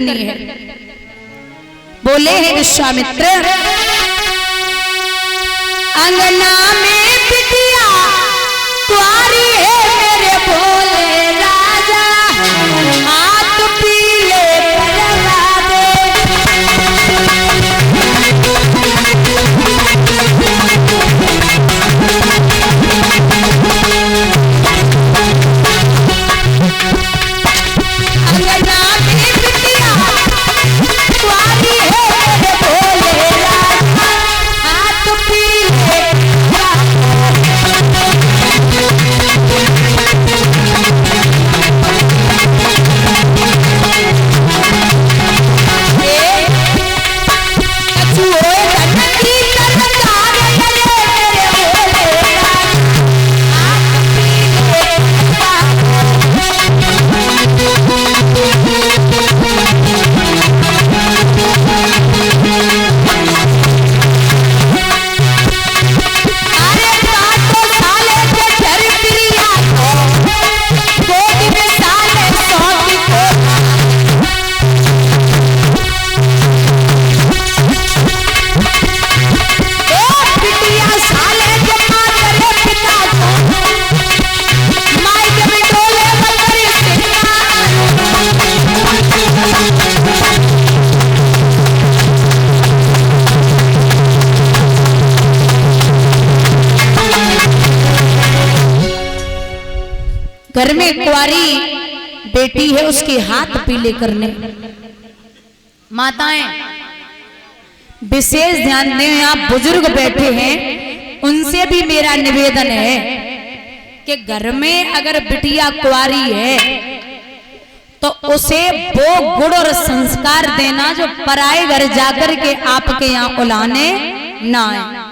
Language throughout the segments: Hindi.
है। बोले हैं विश्वामित्र, अंगना में बिटिया तुम्हारी है मेरे भोले राजा, हाथ पीले करवा दे। अंगना में बिटिया तुम्हारी है मेरे भोले राजा, हाथ पीले घर में कुंवारी बेटी है, उसके हाथ पीले करने। माताएं विशेष ध्यान दें, आप बुजुर्ग बैठे हैं, उनसे भी मेरा निवेदन है कि घर में अगर बिटिया कुंवारी है तो उसे वो गुण और संस्कार देना जो पराए घर जाकर के आपके यहाँ उलाने ना आए।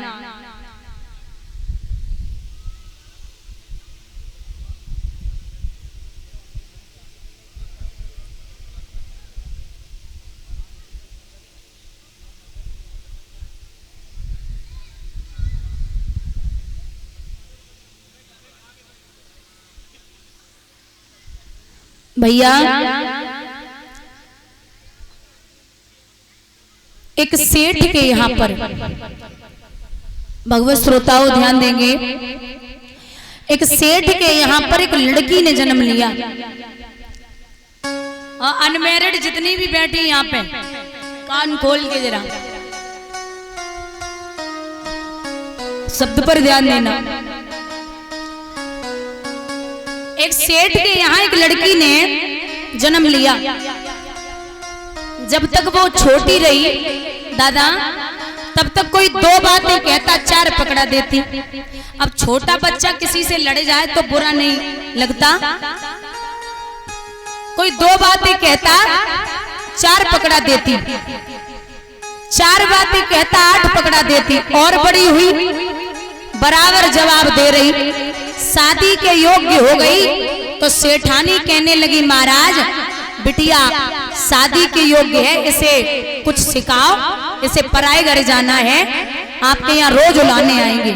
भैया एक सेठ के यहाँ पर, भगवत श्रोताओं ध्यान देंगे, एक सेठ के यहाँ पर एक लड़की ने जन्म लिया। और अनमैरिड जितनी भी बैठी यहाँ पे कान खोल के जरा शब्द पर ध्यान देना। एक सेठ के यहाँ एक लड़की ने जन्म लिया। जब तक वो छोटी रही दादा, तब तक कोई दो बातें कहता, चार पकड़ा देती। अब छोटा बच्चा किसी से लड़ जाए तो बुरा नहीं लगता, कोई दो बातें कहता, चार पकड़ा देती, चार बातें कहता, आठ पकड़ा देती। और बड़ी हुई, बराबर जवाब दे रही, शादी के योग्य हो गई तो सेठानी कहने लगी, महाराज बिटिया शादी के योग्य है, इसे कुछ सिखाओ, इसे पराए घर जाना है, आपके यहाँ रोज उलाने आएंगे।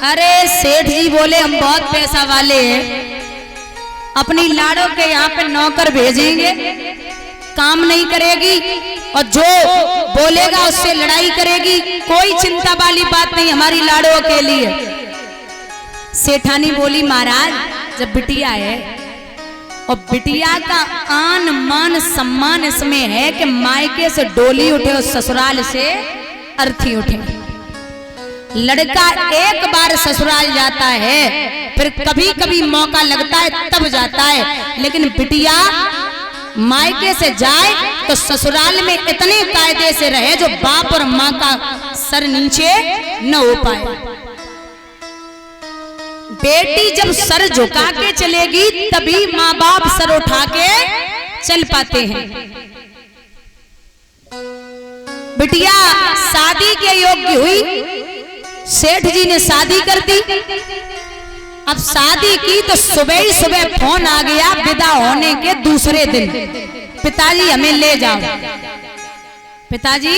अरे सेठ जी बोले, हम बहुत पैसा वाले हैं, अपनी लाड़ों के यहाँ पे नौकर भेजेंगे, काम नहीं करेगी और जो बोलेगा उससे लड़ाई करेगी, कोई चिंता वाली बात नहीं हमारी लाड़ों के लिए। सेठानी बोली, महाराज जब बिटिया है और बिटिया का आन मान सम्मान इसमें है कि मायके से डोली उठे और ससुराल से अर्थी उठे। लड़का एक बार ससुराल जाता है, फिर कभी कभी मौका लगता है तब जाता है, लेकिन बिटिया मायके से जाए तो ससुराल में इतने कायदे से रहे जो बाप और माँ का सर नीचे न हो पाए। बेटी जब सर झुका के चलेगी तभी माँ बाप सर उठा के चल पाते हैं। बिटिया शादी के योग्य हुई, सेठ जी ने शादी कर दी। अब शादी की तो सुबह ही सुबह फोन आ गया, विदा होने के दूसरे दिन, पिताजी हमें ले जाओ, पिताजी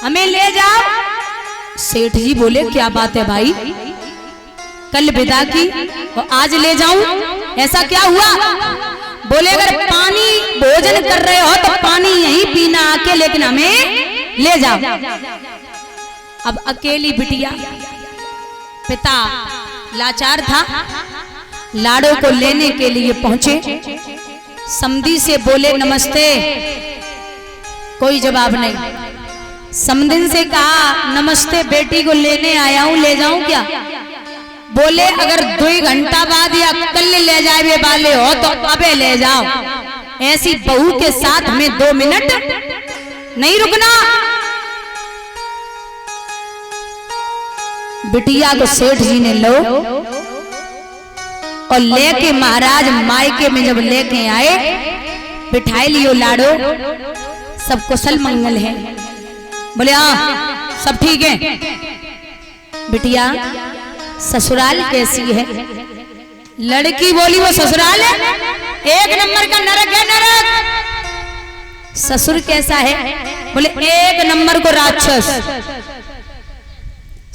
हमें ले जाओ। सेठ जी बोले, क्या बात है भाई, कल विदा की और आज ले जाऊं, ऐसा क्या हुआ? बोले अगर पानी भोजन कर रहे हो तो पानी यहीं पीना आके, लेकिन हमें ले जाओ। अब अकेली बिटिया, पिता लाचार था, लाड़ो को लेने के लिए पहुंचे। समधी से बोले नमस्ते, कोई जवाब नहीं। समधिन से कहा नमस्ते बेटी को लेने आया हूं, ले जाऊं क्या? बोले अगर 2 घंटा बाद या कल ले जाए वाले हो तो अबे ले जाओ, ऐसी बहू के साथ हमें 2 मिनट नहीं रुकना। बिटिया को सेठ जी ने लो और लेके महाराज मायके में जब लेके आए, बिठाई लियो लाड़ो, सब कुशल मंगल है। बोले हाँ सब ठीक है। बिटिया ससुराल कैसी है? लड़की बोली वो ससुराल है 1 नंबर का नरक है, नरक। ससुर कैसा है? बोले 1 नंबर को राक्षस।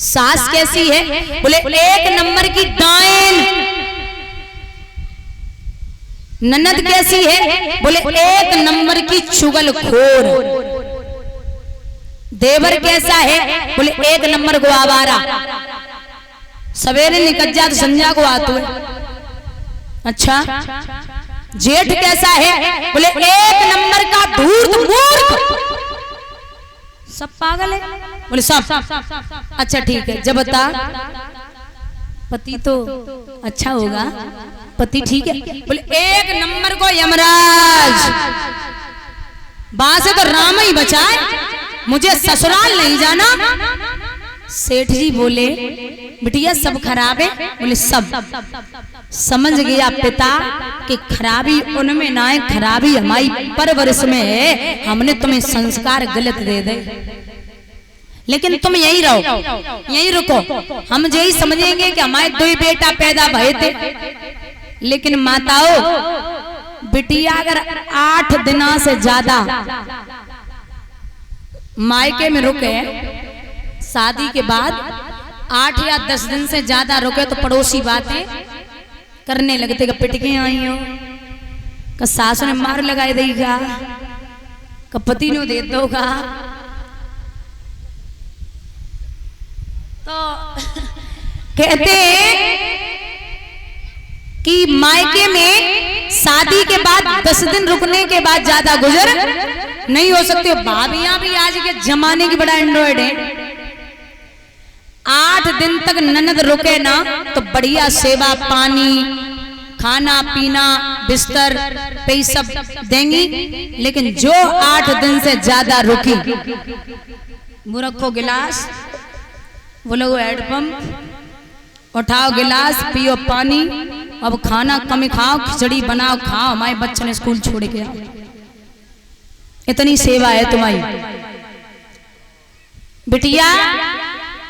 सास कैसी है? बोले 1 नंबर की डायन। ननद कैसी है? बोले 1 नंबर की चुगलखोर। देवर कैसा है? बोले 1 नंबर को आवारा, सवेरे निकल जा तो संध्या को आतो है। अच्छा जेठ कैसा है? बोले 1 नंबर का धूर्त मूर्ख। सब पागल है? बोले सब। अच्छा ठीक है, जब बता पति तो अच्छा होगा, पति ठीक है? बोले 1 नंबर को यमराज। बात से तो राम ही बचाए, मुझे ससुराल नहीं जाना। सेठ जी बोले बिटिया सब खराब है? बोले सब। समझ गया पिता कि खराबी उनमें ना है, खराबी हमारी परवरिश में है, हमने तुम्हें संस्कार गलत दे दे। लेकिन तुम यही रहो, यही रुको, हम यही समझेंगे कि हमारे 2 बेटा पैदा भये थे। लेकिन माताओं, बिटिया अगर 8 दिनों से ज्यादा मायके में रुके, शादी के बाद 8 या 10 दिन से ज्यादा रुके तो पड़ोसी बातें करने लगते, पिटके आई हो, का सास ने मार लगाए देगा, का पति ने दे दोगा। तो कहते कि मायके में शादी के बाद 10 दिन रुकने के बाद ज्यादा गुजर नहीं हो सकते। भाभियां भी आज के जमाने की बड़ा एंड्रॉइड है। 8 दिन तक ननद रुके ना तो बढ़िया सेवा पानी, खाना पीना, बिस्तर पे सब देंगी। लेकिन जो 8 दिन से ज्यादा रुकी, वो रखो गिलास, वो लोग हैंडपंप, उठाओ गिलास, पियो पानी, अब खाना कम खाओ, खिचड़ी बनाओ खाओ, हमारे बच्चे ने स्कूल छोड़ के आओ। इतनी सेवा है तुम्हारी। बिटिया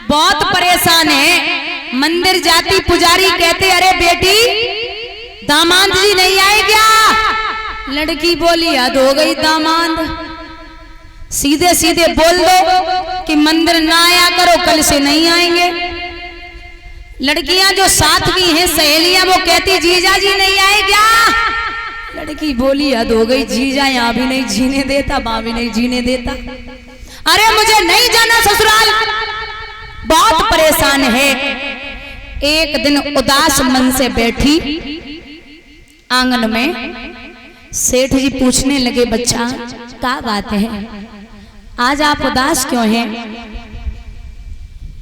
बहुत परेशान है, मंदिर जाती, पुजारी कहते अरे बेटी दामाद जी नहीं आए क्या? लड़की बोली हद हो गई दामाद, सीधे सीधे बोल दो कि मंदिर ना आया करो, कल से नहीं आएंगे। लड़कियां जो साथ की हैं सहेलियां, वो कहती जीजा जी नहीं आए क्या? लड़की बोली हद हो गई, जीजा यहाँ भी नहीं जीने देता, वहां भी नहीं जीने देता। अरे मुझे नहीं जाना ससुराल, बहुत परेशान है। एक दिन उदास मन से बैठी आंगन में, सेठ जी पूछने लगे बच्चा क्या बात है, आज आप उदास क्यों हैं?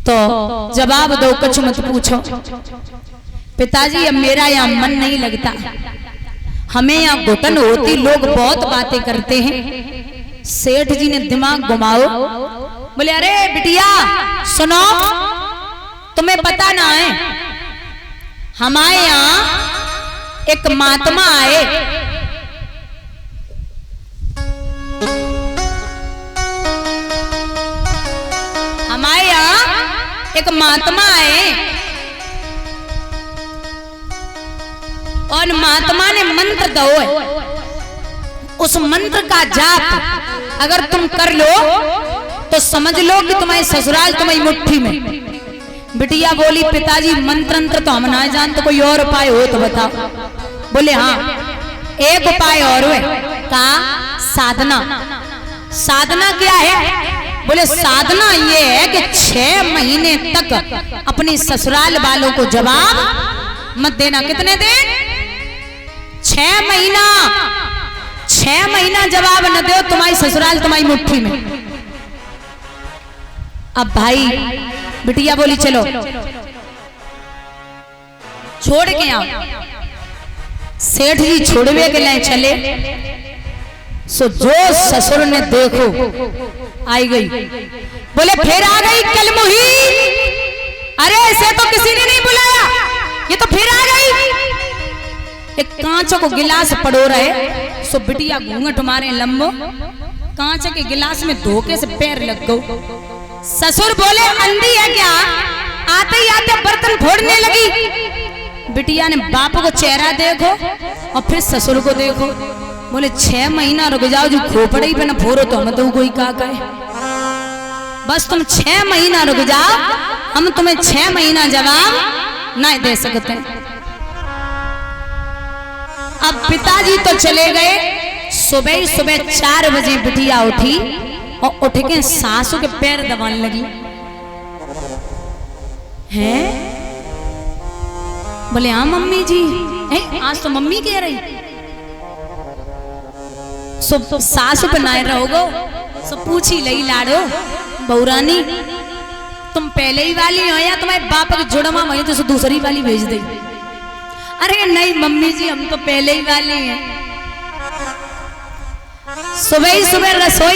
तो जवाब दो, कुछ मत पूछो। पिताजी अब मेरा यहाँ मन नहीं लगता, हमें यहाँ घुटन होती, लोग बहुत बातें करते हैं। सेठ जी ने दिमाग घुमाओ, बोले अरे बिटिया सुनो, तुम्हें पता ना है हमारे यहाँ एक महात्मा आए, हमारे यहाँ एक महात्मा आए और महात्मा ने मंत्र दो है, उस मंत्र का जाप अगर तुम कर लो तो समझ लो कि तुम्हारी ससुराल तुम्हारी मुट्ठी में। बिटिया बोली पिताजी मंत्र तो हम ना जानते, कोई और उपाय हो तो बताओ। बोले हाँ, एक उपाय और है, का साधना। साधना क्या है? बोले साधना ये है कि 6 महीने तक अपने ससुराल वालों को जवाब मत देना। कितने दिन? 6 महीना। 6 महीना जवाब न दो, तुम्हारी ससुराल तुम्हारी मुट्ठी में। अब भाई बिटिया बोली चलो छोड़ के आओ। सेठ जी छोड़वे के लिए चले, सो जो ससुर ने देखो आई गई। बोले फिर आ गई कलमुही। अरे इसे तो किसी ने नहीं बुलाया, ये तो फिर आ गई। एक कांच को गिलास पड़ो रहे, सो बिटिया घूंघट मारे लंबो, कांच के गिलास में धोखे से पैर लग गो। ससुर बोले अंधी है क्या? आते ही आते बर्तन फोड़ने लगी। बिटिया ने बाप को चेहरा देखो और फिर ससुर को देखो। बोले 6 महीना रुक जाओ, जो खोपड़ी पे न फोड़ो तो हम तो कोई का कहे। बस तुम 6 महीना रुक जाओ, हम तुम्हें 6 महीना जवाब नहीं दे सकते। अब पिताजी तो चले गए। सुबह सुबह 4 बजे बिटिया उठी और उठ के सासू के पैर दबाने लगी। हैं? बोले हाँ मम्मी जी। आज तो मम्मी कह रही। सासू पे नाय रहोगो, सब पूछी लई लाडो बहुरानी तुम पहले ही वाली हो या तुम्हारे बाप के जुड़वा वही तो दूसरी वाली भेज दे। अरे नहीं मम्मी जी हम तो पहले ही वाले हैं। सुबह ही सुबह रसोई